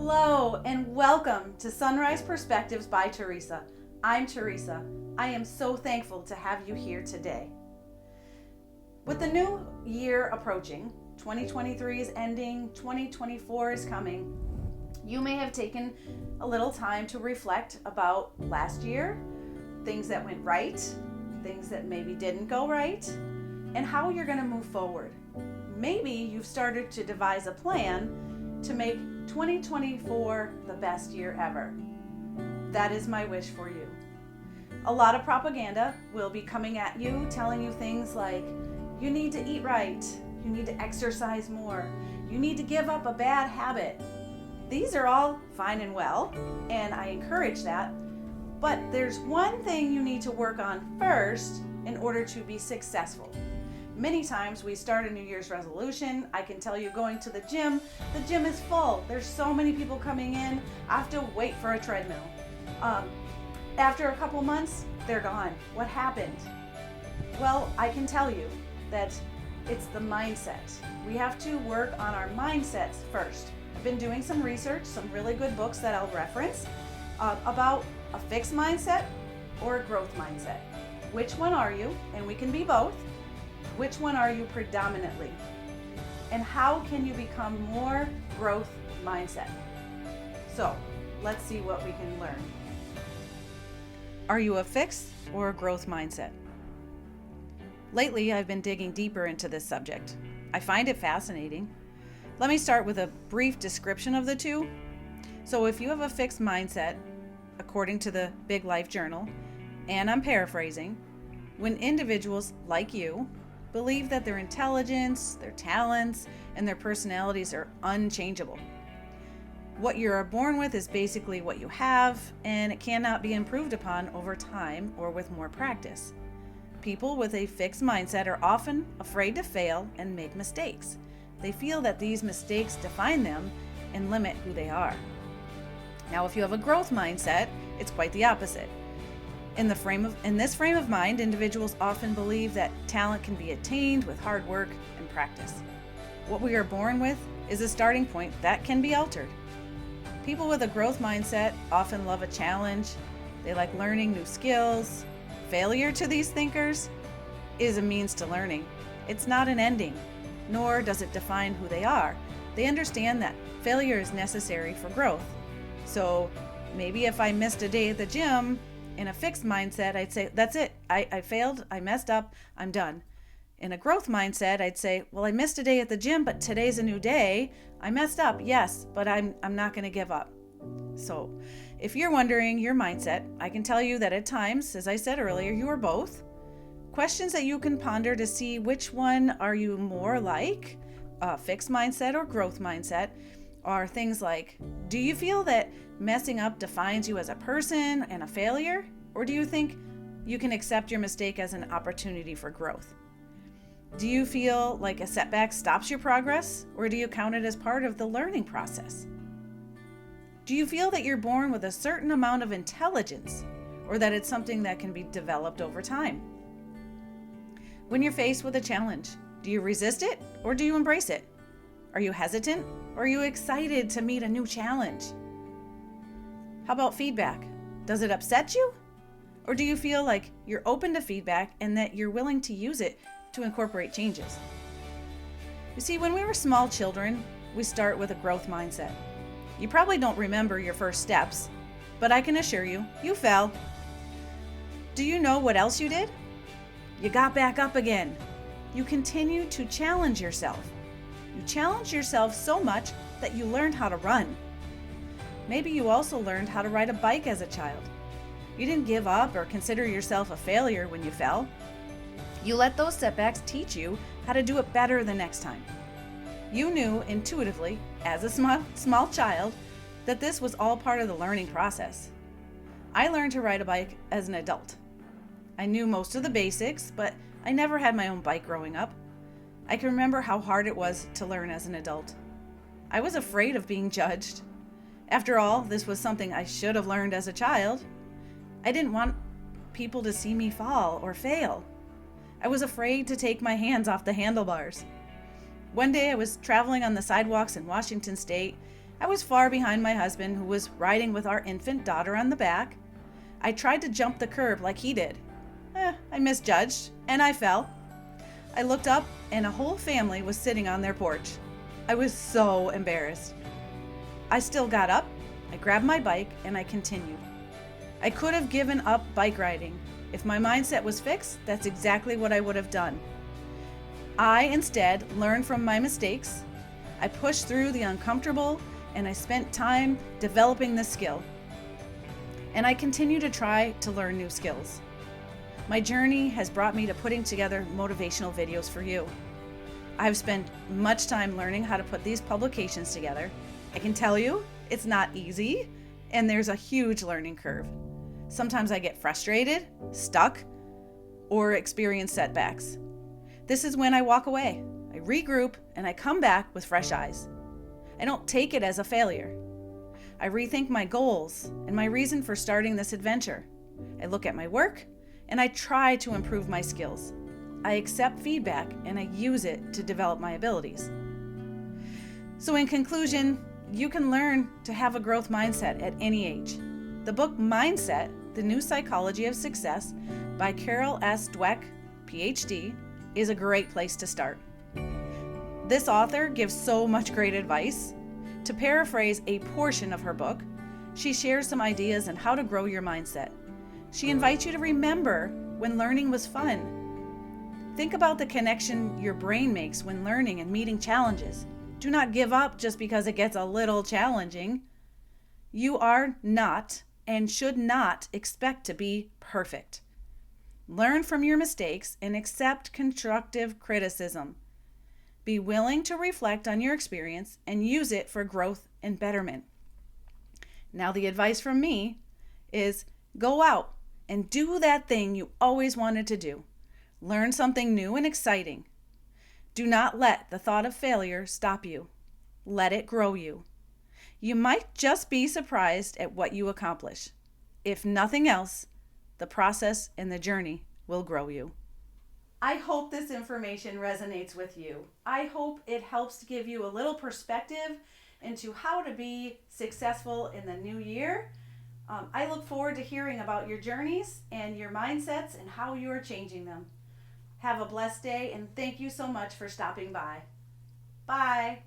Hello and welcome to Sunrise Perspectives by Teresa. I'm Teresa. I am so thankful to have you here today. With the new year approaching, 2023 is ending, 2024 is coming. You may have taken a little time to reflect about last year, things that went right, things that maybe didn't go right, and how you're going to move forward. Maybe you've started to devise a plan to make 2024 the best year ever. That is my wish for you. A lot of propaganda will be coming at you, telling you things like, you need to eat right, you need to exercise more, you need to give up a bad habit. These are all fine and well, and I encourage that, but there's one thing you need to work on first in order to be successful. Many times we start a New Year's resolution. I can tell you going to the gym is full. There's so many people coming in. I have to wait for a treadmill. After a couple months, they're gone. What happened? Well, I can tell you that it's the mindset. We have to work on our mindsets first. I've been doing some research, some really good books that I'll reference about a fixed mindset or a growth mindset. Which one are you? And we can be both. Which one are you predominantly? And how can you become more growth mindset? So let's see what we can learn. Are you a fixed or a growth mindset? Lately, I've been digging deeper into this subject. I find it fascinating. Let me start with a brief description of the two. So if you have a fixed mindset, according to the Big Life Journal, and I'm paraphrasing, when individuals like you believe that their intelligence, their talents, and their personalities are unchangeable. What you are born with is basically what you have, and it cannot be improved upon over time or with more practice. People with a fixed mindset are often afraid to fail and make mistakes. They feel that these mistakes define them and limit who they are. Now, if you have a growth mindset, it's quite the opposite. In this frame of mind, individuals often believe that talent can be attained with hard work and practice. What we are born with is a starting point that can be altered. People with a growth mindset often love a challenge. They like learning new skills. Failure to these thinkers is a means to learning. It's not an ending, nor does it define who they are. They understand that failure is necessary for growth. So maybe if I missed a day at the gym, in a fixed mindset, I'd say, that's it. I failed, I messed up, I'm done. In a growth mindset, I'd say, well, I missed a day at the gym, but today's a new day. I messed up, yes, but I'm not going to give up. So if you're wondering your mindset, I can tell you that at times, as I said earlier, you are both. Questions that you can ponder to see which one are you more like, a fixed mindset or growth mindset, are things like, do you feel that messing up defines you as a person and a failure? Or do you think you can accept your mistake as an opportunity for growth? Do you feel like a setback stops your progress? Or do you count it as part of the learning process? Do you feel that you're born with a certain amount of intelligence, or that it's something that can be developed over time? When you're faced with a challenge, do you resist it or do you embrace it? Are you hesitant or are you excited to meet a new challenge? How about feedback? Does it upset you? Or do you feel like you're open to feedback and that you're willing to use it to incorporate changes? You see, when we were small children, we start with a growth mindset. You probably don't remember your first steps, but I can assure you, you fell. Do you know what else you did? You got back up again. You continued to challenge yourself. You challenged yourself so much that you learned how to run. Maybe you also learned how to ride a bike as a child. You didn't give up or consider yourself a failure when you fell. You let those setbacks teach you how to do it better the next time. You knew intuitively, as a small child, that this was all part of the learning process. I learned to ride a bike as an adult. I knew most of the basics, but I never had my own bike growing up. I can remember how hard it was to learn as an adult. I was afraid of being judged. After all, this was something I should have learned as a child. I didn't want people to see me fall or fail. I was afraid to take my hands off the handlebars. One day I was traveling on the sidewalks in Washington State, I was far behind my husband, who was riding with our infant daughter on the back. I tried to jump the curb like he did. I misjudged, and I fell. I looked up, and a whole family was sitting on their porch. I was so embarrassed. I still got up, I grabbed my bike, and I continued. I could have given up bike riding. If my mindset was fixed, that's exactly what I would have done. I instead learned from my mistakes. I pushed through the uncomfortable, and I spent time developing this skill. And I continue to try to learn new skills. My journey has brought me to putting together motivational videos for you. I've spent much time learning how to put these publications together. I can tell you, it's not easy, and there's a huge learning curve. Sometimes I get frustrated, stuck, or experience setbacks. This is when I walk away. I regroup, and I come back with fresh eyes. I don't take it as a failure. I rethink my goals and my reason for starting this adventure. I look at my work, and I try to improve my skills. I accept feedback, and I use it to develop my abilities. So in conclusion, you can learn to have a growth mindset at any age. The book Mindset, The New Psychology of Success by Carol S. Dweck, PhD, is a great place to start. This author gives so much great advice. To paraphrase a portion of her book, she shares some ideas on how to grow your mindset. She invites you to remember when learning was fun. Think about the connection your brain makes when learning and meeting challenges. Do not give up just because it gets a little challenging. You are not and should not expect to be perfect. Learn from your mistakes and accept constructive criticism. Be willing to reflect on your experience and use it for growth and betterment. Now, the advice from me is go out and do that thing you always wanted to do. Learn something new and exciting. Do not let the thought of failure stop you. Let it grow you. You might just be surprised at what you accomplish. If nothing else, the process and the journey will grow you. I hope this information resonates with you. I hope it helps to give you a little perspective into how to be successful in the new year. I look forward to hearing about your journeys and your mindsets and how you are changing them. Have a blessed day, and thank you so much for stopping by. Bye.